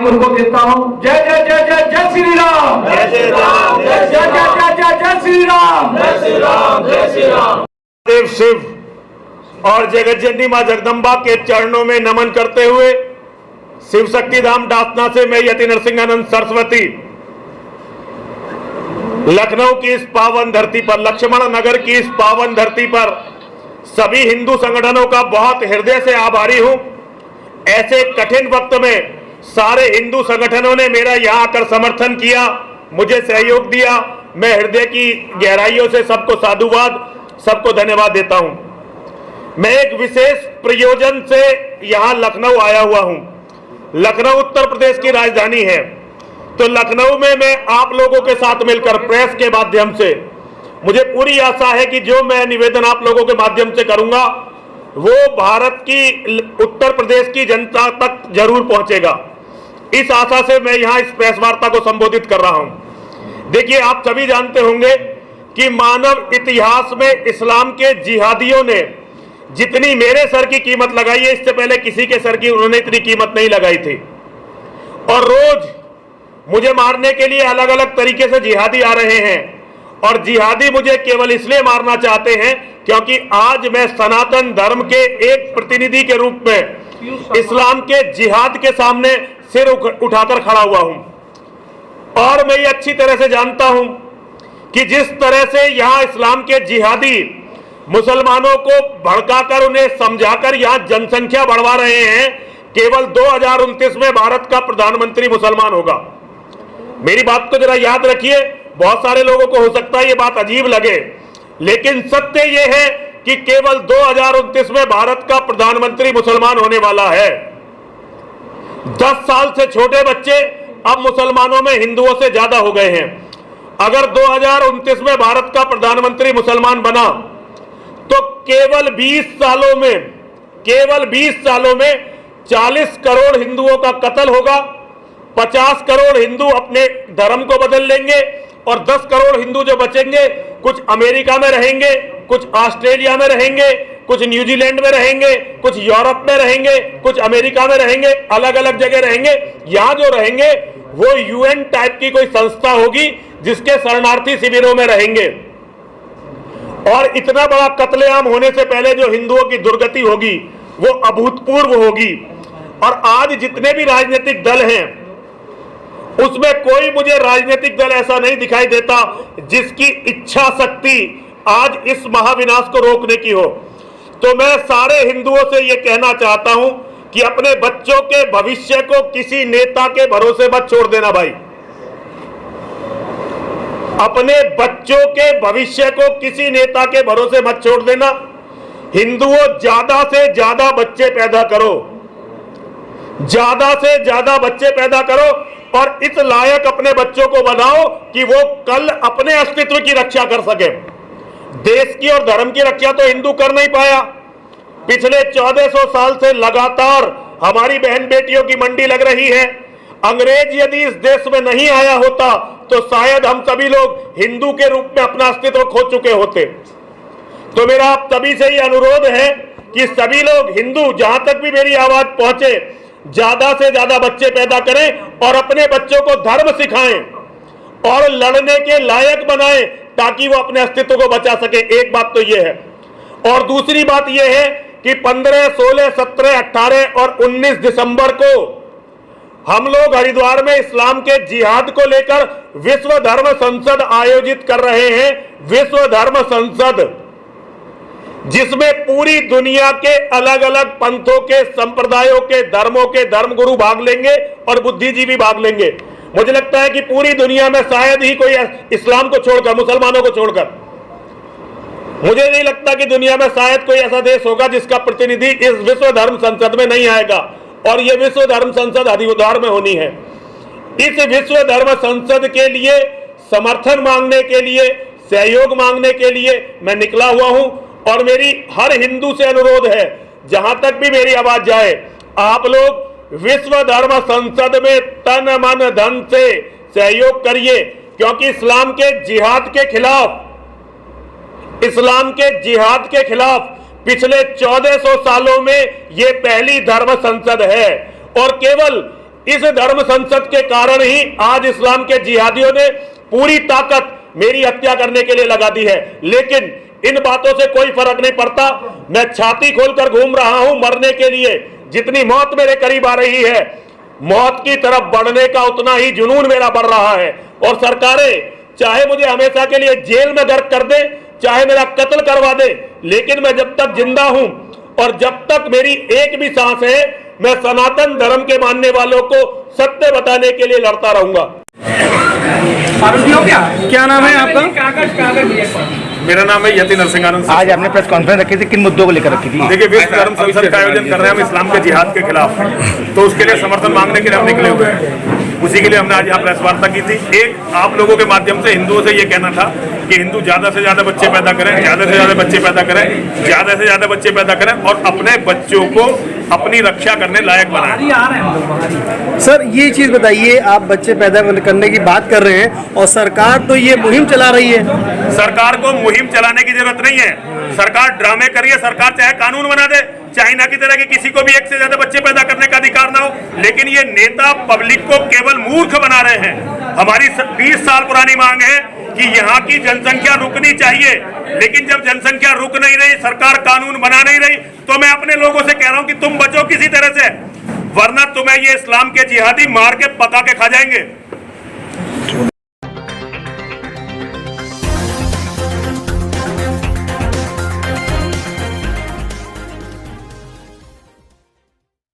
को देता हूं। जय जय जय जय जय श्री राम, जय श्री राम, जय जय जय जय जय श्री राम, जय श्री राम, जय श्री राम। देव शिव और जगत जननी मां जगदम्बा के चरणों में नमन करते हुए शिव शक्ति धाम डासना से मैं यति नरसिंहानंद सरस्वती लखनऊ की इस पावन धरती पर, लक्ष्मण नगर की इस पावन धरती पर सभी हिंदू संगठनों का बहुत हृदय से आभारी हूं। ऐसे कठिन वक्त में सारे हिंदू संगठनों ने मेरा यहां आकर समर्थन किया, मुझे सहयोग दिया। मैं हृदय की गहराइयों से सबको साधुवाद, सबको धन्यवाद देता हूं। मैं एक विशेष प्रयोजन से यहां लखनऊ आया हुआ हूं। लखनऊ उत्तर प्रदेश की राजधानी है, तो लखनऊ में मैं आप लोगों के साथ मिलकर प्रेस के माध्यम से, मुझे पूरी आशा है कि जो मैं निवेदन आप लोगों के माध्यम से करूंगा वो भारत की, उत्तर प्रदेश की जनता तक जरूर पहुंचेगा। इस आशा से मैं यहां इस प्रेस वार्ता को संबोधित कर रहा हूं। देखिए, आप सभी जानते होंगे कि मानव इतिहास में इस्लाम के जिहादियों ने जितनी मेरे सर की कीमत लगाई है, इससे पहले किसी के सर की उन्होंने इतनी कीमत नहीं लगाई थी। और रोज मुझे मारने के लिए अलग अलग तरीके से जिहादी आ रहे हैं, और जिहादी मुझे केवल इसलिए मारना चाहते हैं क्योंकि आज मैं सनातन धर्म के एक प्रतिनिधि के रूप में इस्लाम के जिहाद के सामने सिर उठाकर खड़ा हुआ हूं। और मैं ये अच्छी तरह से जानता हूं कि जिस तरह से यहां इस्लाम के जिहादी मुसलमानों को भड़काकर, उन्हें समझाकर यहां जनसंख्या बढ़वा रहे हैं, केवल 2029 में भारत का प्रधानमंत्री मुसलमान होगा। मेरी बात को जरा याद रखिए। बहुत सारे लोगों को हो सकता है ये बात अजीब लगे, लेकिन सत्य यह है कि केवल 2029 में भारत का प्रधानमंत्री मुसलमान होने वाला है। 10 साल से छोटे बच्चे अब मुसलमानों में हिंदुओं से ज्यादा हो गए हैं। अगर 2029 में भारत का प्रधानमंत्री मुसलमान बना तो केवल 20 सालों में 40 करोड़ हिंदुओं का कत्ल होगा। 50 करोड़ हिंदू अपने धर्म को बदल लेंगे और 10 करोड़ हिंदू जो बचेंगे, कुछ अमेरिका में रहेंगे, कुछ ऑस्ट्रेलिया में रहेंगे, कुछ न्यूजीलैंड में रहेंगे, कुछ यूरोप में रहेंगे, कुछ अमेरिका में रहेंगे, अलग अलग जगह रहेंगे। यहां जो रहेंगे वो यूएन टाइप की कोई संस्था होगी जिसके शरणार्थी शिविरों में रहेंगे। और इतना बड़ा कत्लेआम होने से पहले जो हिंदुओं की दुर्गति होगी वो अभूतपूर्व होगी। और आज जितने भी राजनीतिक दल हैं उसमें कोई मुझे राजनीतिक दल ऐसा नहीं दिखाई देता जिसकी इच्छा शक्ति आज इस महाविनाश को रोकने की हो। तो मैं सारे हिंदुओं से यह कहना चाहता हूं कि अपने बच्चों के भविष्य को किसी नेता के भरोसे मत छोड़ देना भाई। अपने बच्चों के भविष्य को किसी नेता के भरोसे मत छोड़ देना। हिंदुओं, ज्यादा से ज्यादा बच्चे पैदा करो, ज्यादा से ज्यादा बच्चे पैदा करो और इस लायक अपने बच्चों को बनाओ कि वो कल अपने अस्तित्व की रक्षा कर सके। देश की और धर्म की रक्षा तो हिंदू कर नहीं पाया। पिछले 1400 साल से लगातार हमारी बहन बेटियों की मंडी लग रही है। अंग्रेज यदि इस देश में नहीं आया होता तो शायद हम सभी लोग हिंदू के रूप में अपना अस्तित्व खो चुके होते। तो मेरा आप सभी से ये अनुरोध है कि सभी लोग हिंदू, जहां तक भी मेरी आवाज पहुंचे, ज्यादा से ज्यादा बच्चे पैदा करें और अपने बच्चों को धर्म सिखाएं और लड़ने के लायक बनाएं ताकि वो अपने अस्तित्व को बचा सके। एक बात तो ये है। और दूसरी बात ये है कि 15, 16, 17, 18 और 19 दिसंबर को हम लोग हरिद्वार में इस्लाम के जिहाद को लेकर विश्व धर्म संसद आयोजित कर रहे हैं। विश्व धर्म संसद, जिसमें पूरी दुनिया के अलग अलग पंथों के, संप्रदायों के, धर्मों के धर्मगुरु भाग लेंगे और बुद्धिजीवी भाग लेंगे। मुझे लगता है कि पूरी दुनिया में शायद ही कोई, इस्लाम को छोड़कर, मुसलमानों को छोड़कर, मुझे नहीं लगता कि दुनिया में शायद कोई ऐसा देश होगा जिसका प्रतिनिधि इस विश्व धर्म संसद में नहीं आएगा। और यह विश्व धर्म संसद हरिद्वार में होनी है। इस विश्व धर्म संसद के लिए समर्थन मांगने के लिए, सहयोग मांगने के लिए मैं निकला हुआ हूं। और मेरी हर हिंदू से अनुरोध है, जहां तक भी मेरी आवाज जाए, आप लोग विश्व धर्म संसद में तन मन धन से सहयोग करिए, क्योंकि इस्लाम के जिहाद के खिलाफ पिछले 1400 सालों में यह पहली धर्म संसद है। और केवल इस धर्म संसद के कारण ही आज इस्लाम के जिहादियों ने पूरी ताकत मेरी हत्या करने के लिए लगा दी है। लेकिन इन बातों से कोई फर्क नहीं पड़ता। मैं छाती खोलकर घूम रहा हूं मरने के लिए। जितनी मौत मेरे करीब आ रही है, मौत की तरफ बढ़ने का उतना ही जुनून मेरा बढ़ रहा है। और सरकारें चाहे मुझे हमेशा के लिए जेल में गर्क कर दे, चाहे मेरा कत्ल करवा दे, लेकिन मैं जब तक जिंदा हूं और जब तक मेरी एक भी सांस है, मैं सनातन धर्म के मानने वालों को सत्य बताने के लिए लड़ता रहूंगा। क्या नाम है आपका? मेरा नाम है यति नरसिंहानंद। आज आपने प्रेस कॉन्फ्रेंस रखी थी, किन मुद्दों को लेकर रखी थी? देखिए, विश्व धर्म संसद का आयोजन कर रहे हैं हम इस्लाम के जिहाद के खिलाफ, तो उसके लिए समर्थन मांगने के लिए हम निकले हुए हैं। उसी के लिए हमने आज यहाँ प्रेस वार्ता की थी। एक आप लोगों के माध्यम से हिंदुओं से ये कहना था कि हिंदू ज्यादा से ज्यादा बच्चे पैदा करें, ज्यादा से ज्यादा बच्चे पैदा करें, ज्यादा से ज्यादा बच्चे पैदा करें और अपने बच्चों को अपनी रक्षा करने लायक बनाएं। सर ये चीज बताइए, आप बच्चे पैदा करने की बात कर रहे हैं और सरकार तो ये मुहिम चला रही है। सरकार को मुहिम चलाने की जरूरत नहीं है। सरकार ड्रामे करिए, सरकार चाहे कानून बना दे, चाइना की तरह कि किसी को भी एक से ज्यादा बच्चे पैदा करने का अधिकार ना हो, लेकिन ये नेता पब्लिक को केवल मूर्ख बना रहे हैं। हमारी 20 साल पुरानी मांग है कि यहाँ की जनसंख्या रुकनी चाहिए, लेकिन जब जनसंख्या रुक नहीं रही, सरकार कानून बना नहीं रही, तो मैं अपने लोगों से कह रहा हूं कि तुम बचो किसी तरह से, वरना तुम्हें ये इस्लाम के जिहादी मार के पका के खा जाएंगे।